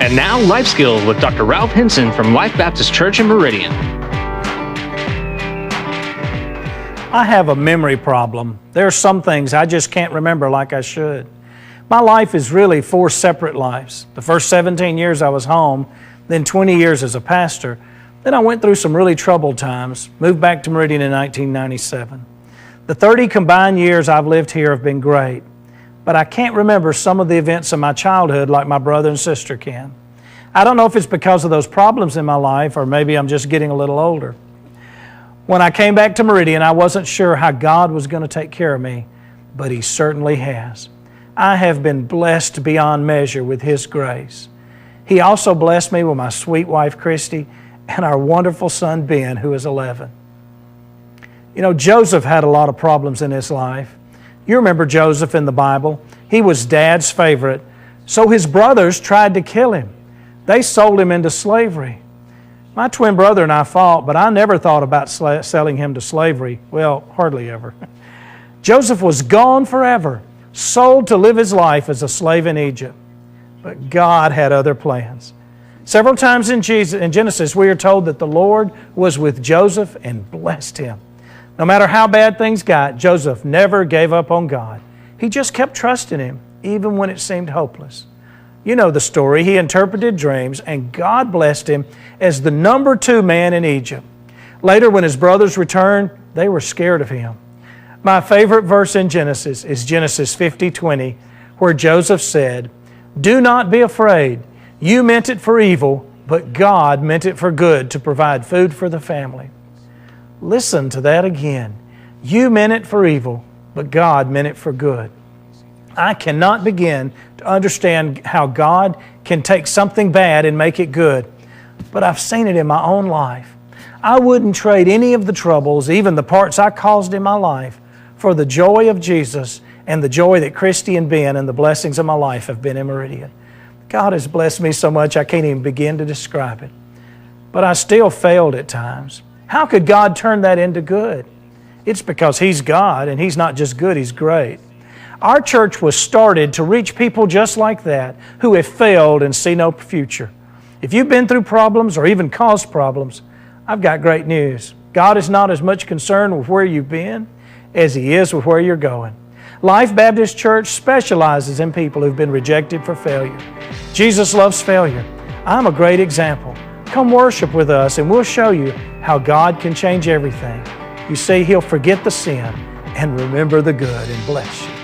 And now, Life Skills with Dr. Ralph Henson from Life Baptist Church in Meridian. I have a memory problem. There are some things I just can't remember like I should. My life is really 4 separate lives. The first 17 years I was home, then 20 years as a pastor. Then I went through some really troubled times, moved back to Meridian in 1997. The 30 combined years I've lived here have been great, but I can't remember some of the events of my childhood like my brother and sister can. I don't know if it's because of those problems in my life or maybe I'm just getting a little older. When I came back to Meridian, I wasn't sure how God was going to take care of me, but He certainly has. I have been blessed beyond measure with His grace. He also blessed me with my sweet wife, Christy, and our wonderful son, Ben, who is 11. You know, Joseph had a lot of problems in his life. You remember Joseph in the Bible. He was Dad's favorite, so his brothers tried to kill him. They sold him into slavery. My twin brother and I fought, but I never thought about selling him to slavery. Well, hardly ever. Joseph was gone forever, sold to live his life as a slave in Egypt. But God had other plans. Several times in Genesis, we are told that the Lord was with Joseph and blessed him. No matter how bad things got, Joseph never gave up on God. He just kept trusting Him, even when it seemed hopeless. You know the story. He interpreted dreams, and God blessed him as the number 2 man in Egypt. Later, when his brothers returned, they were scared of him. My favorite verse in Genesis is Genesis 50:20, where Joseph said, "Do not be afraid. You meant it for evil, but God meant it for good to provide food for the family." Listen to that again. You meant it for evil, but God meant it for good. I cannot begin to understand how God can take something bad and make it good, but I've seen it in my own life. I wouldn't trade any of the troubles, even the parts I caused in my life, for the joy of Jesus and the joy that Christy and Ben and the blessings of my life have been in Meridian. God has blessed me so much I can't even begin to describe it. But I still failed at times. How could God turn that into good? It's because He's God, and He's not just good, He's great. Our church was started to reach people just like that who have failed and see no future. If you've been through problems or even caused problems, I've got great news. God is not as much concerned with where you've been as He is with where you're going. Life Baptist Church specializes in people who've been rejected for failure. Jesus loves failure. I'm a great example. Come worship with us and we'll show you how God can change everything. You see, He'll forget the sin and remember the good and bless you.